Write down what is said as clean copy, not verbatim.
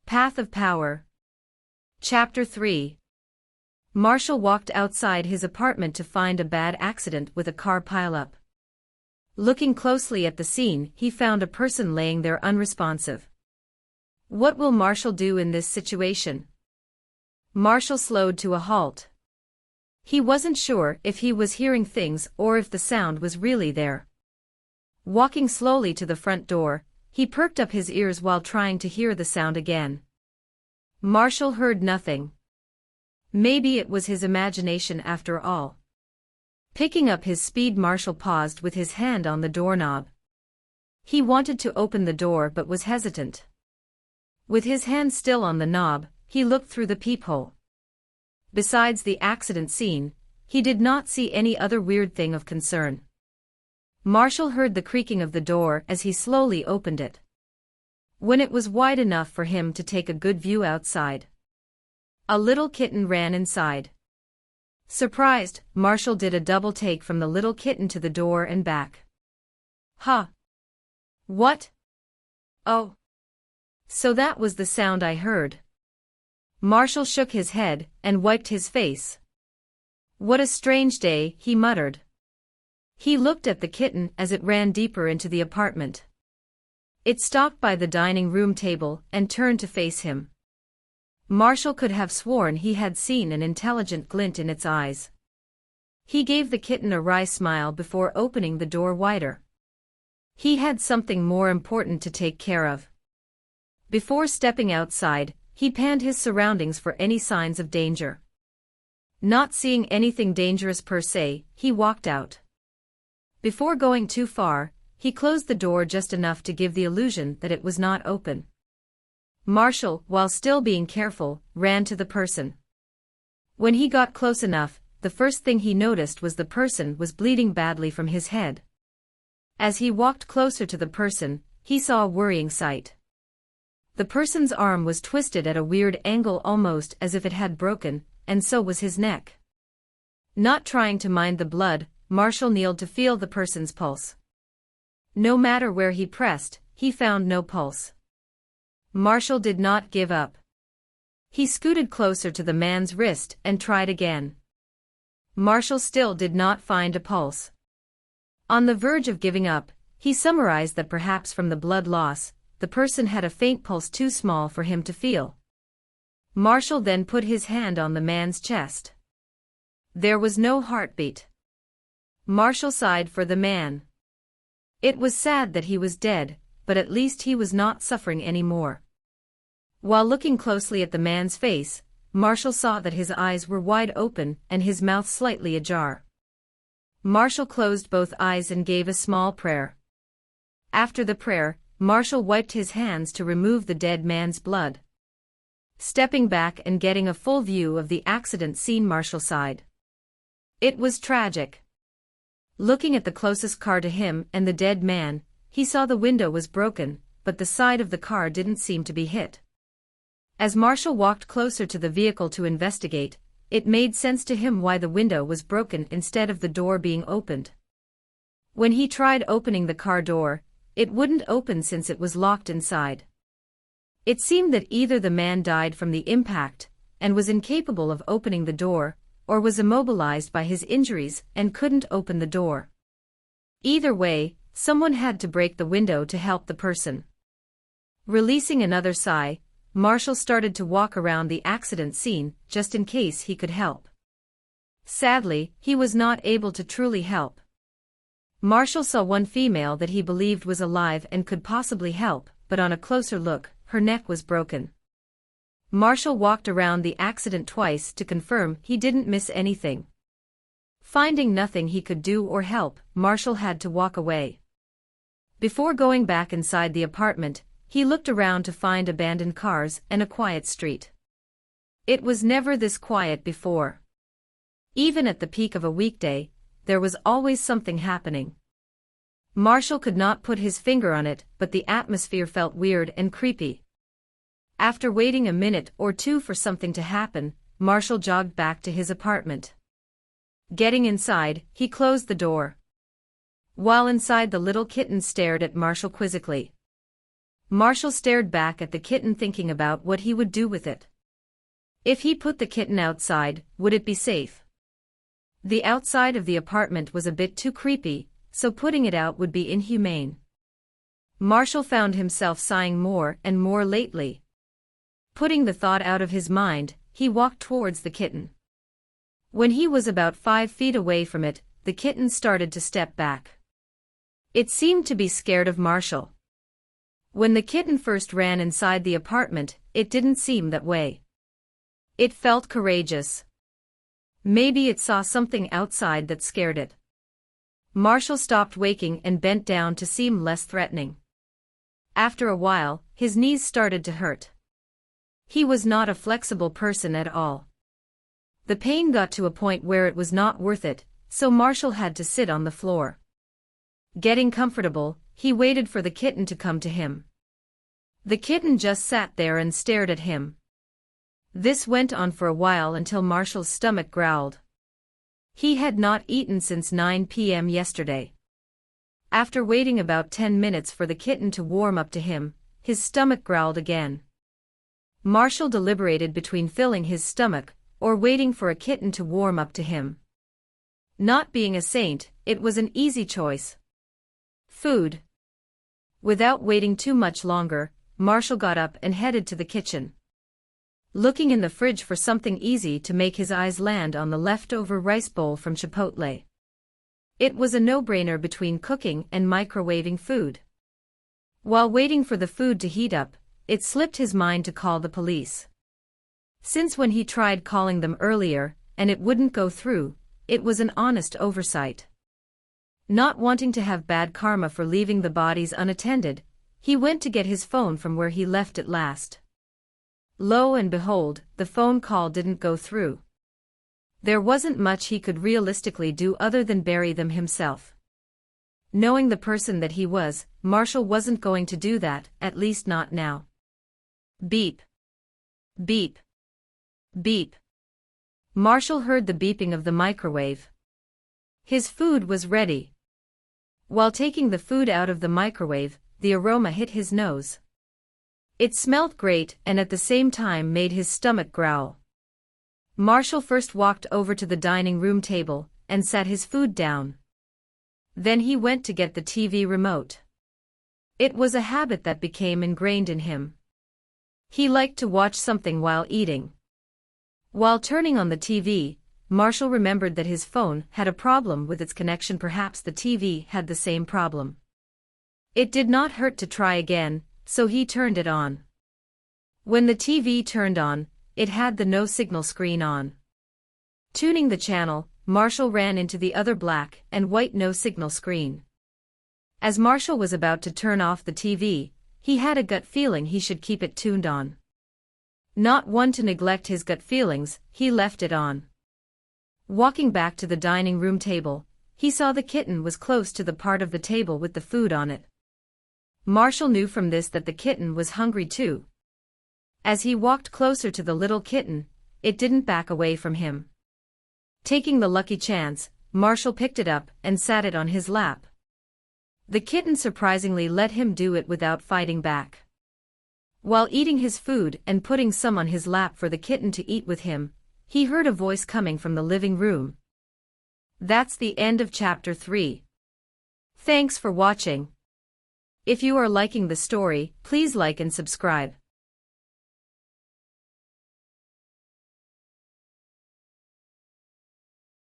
Path of Power. Chapter 3. Marshall walked outside his apartment to find a bad accident with a car pileup. Looking closely at the scene, he found a person laying there unresponsive. What will Marshall do in this situation? Marshall slowed to a halt. He wasn't sure if he was hearing things or if the sound was really there. Walking slowly to the front door, he perked up his ears while trying to hear the sound again. Marshall heard nothing. Maybe it was his imagination after all. Picking up his speed, Marshall paused with his hand on the doorknob. He wanted to open the door but was hesitant. With his hand still on the knob, he looked through the peephole. Besides the accident scene, he did not see any other weird thing of concern. Marshall heard the creaking of the door as he slowly opened it. When it was wide enough for him to take a good view outside, a little kitten ran inside. Surprised, Marshall did a double take from the little kitten to the door and back. Huh? What? Oh. So that was the sound I heard. Marshall shook his head and wiped his face. What a strange day, he muttered. He looked at the kitten as it ran deeper into the apartment. It stopped by the dining room table and turned to face him. Marshall could have sworn he had seen an intelligent glint in its eyes. He gave the kitten a wry smile before opening the door wider. He had something more important to take care of. Before stepping outside, he panned his surroundings for any signs of danger. Not seeing anything dangerous per se, he walked out. Before going too far, he closed the door just enough to give the illusion that it was not open. Marshall, while still being careful, ran to the person. When he got close enough, the first thing he noticed was the person was bleeding badly from his head. As he walked closer to the person, he saw a worrying sight. The person's arm was twisted at a weird angle, almost as if it had broken, and so was his neck. Not trying to mind the blood, Marshall kneeled to feel the person's pulse. No matter where he pressed, he found no pulse. Marshall did not give up. He scooted closer to the man's wrist and tried again. Marshall still did not find a pulse. On the verge of giving up, he summarized that perhaps from the blood loss, the person had a faint pulse too small for him to feel. Marshall then put his hand on the man's chest. There was no heartbeat. Marshall sighed for the man. It was sad that he was dead, but at least he was not suffering anymore. While looking closely at the man's face, Marshall saw that his eyes were wide open and his mouth slightly ajar. Marshall closed both eyes and gave a small prayer. After the prayer, Marshall wiped his hands to remove the dead man's blood. Stepping back and getting a full view of the accident scene, Marshall sighed. It was tragic. Looking at the closest car to him and the dead man, he saw the window was broken, but the side of the car didn't seem to be hit. As Marshall walked closer to the vehicle to investigate, it made sense to him why the window was broken instead of the door being opened. When he tried opening the car door, it wouldn't open since it was locked inside. It seemed that either the man died from the impact and was incapable of opening the door, or was immobilized by his injuries and couldn't open the door. Either way, someone had to break the window to help the person. Releasing another sigh, Marshall started to walk around the accident scene just in case he could help. Sadly, he was not able to truly help. Marshall saw one female that he believed was alive and could possibly help, but on a closer look, her neck was broken. Marshall walked around the accident twice to confirm he didn't miss anything. Finding nothing he could do or help, Marshall had to walk away. Before going back inside the apartment, he looked around to find abandoned cars and a quiet street. It was never this quiet before. Even at the peak of a weekday, there was always something happening. Marshall could not put his finger on it, but the atmosphere felt weird and creepy. After waiting a minute or two for something to happen, Marshall jogged back to his apartment. Getting inside, he closed the door. While inside, the little kitten stared at Marshall quizzically. Marshall stared back at the kitten, thinking about what he would do with it. If he put the kitten outside, would it be safe? The outside of the apartment was a bit too creepy, so putting it out would be inhumane. Marshall found himself sighing more and more lately. Putting the thought out of his mind, he walked towards the kitten. When he was about 5 feet away from it, the kitten started to step back. It seemed to be scared of Marshall. When the kitten first ran inside the apartment, it didn't seem that way. It felt courageous. Maybe it saw something outside that scared it. Marshall stopped waking and bent down to seem less threatening. After a while, his knees started to hurt. He was not a flexible person at all. The pain got to a point where it was not worth it, so Marshall had to sit on the floor. Getting comfortable, he waited for the kitten to come to him. The kitten just sat there and stared at him. This went on for a while until Marshall's stomach growled. He had not eaten since 9 p.m. yesterday. After waiting about 10 minutes for the kitten to warm up to him, his stomach growled again. Marshall deliberated between filling his stomach or waiting for a kitten to warm up to him. Not being a saint, it was an easy choice. Food. Without waiting too much longer, Marshall got up and headed to the kitchen. Looking in the fridge for something easy to make his eyes land on the leftover rice bowl from Chipotle. It was a no-brainer between cooking and microwaving food. While waiting for the food to heat up, it slipped his mind to call the police. Since when he tried calling them earlier, and it wouldn't go through, it was an honest oversight. Not wanting to have bad karma for leaving the bodies unattended, he went to get his phone from where he left it last. Lo and behold, the phone call didn't go through. There wasn't much he could realistically do other than bury them himself. Knowing the person that he was, Marshall wasn't going to do that, at least not now. Beep. Beep. Beep. Marshall heard the beeping of the microwave. His food was ready. While taking the food out of the microwave, the aroma hit his nose. It smelled great and at the same time made his stomach growl. Marshall first walked over to the dining room table and sat his food down. Then he went to get the TV remote. It was a habit that became ingrained in him. He liked to watch something while eating. While turning on the TV, Marshall remembered that his phone had a problem with its connection. Perhaps the TV had the same problem. It did not hurt to try again, so he turned it on. When the TV turned on, it had the no signal screen on. Tuning the channel, Marshall ran into the other black and white no signal screen. As Marshall was about to turn off the TV, he had a gut feeling he should keep it tuned on. Not one to neglect his gut feelings, he left it on. Walking back to the dining room table, he saw the kitten was close to the part of the table with the food on it. Marshall knew from this that the kitten was hungry too. As he walked closer to the little kitten, it didn't back away from him. Taking the lucky chance, Marshall picked it up and sat it on his lap. The kitten surprisingly let him do it without fighting back. While eating his food and putting some on his lap for the kitten to eat with him, he heard a voice coming from the living room. That's the end of chapter 3. Thanks for watching. If you are liking the story, please like and subscribe.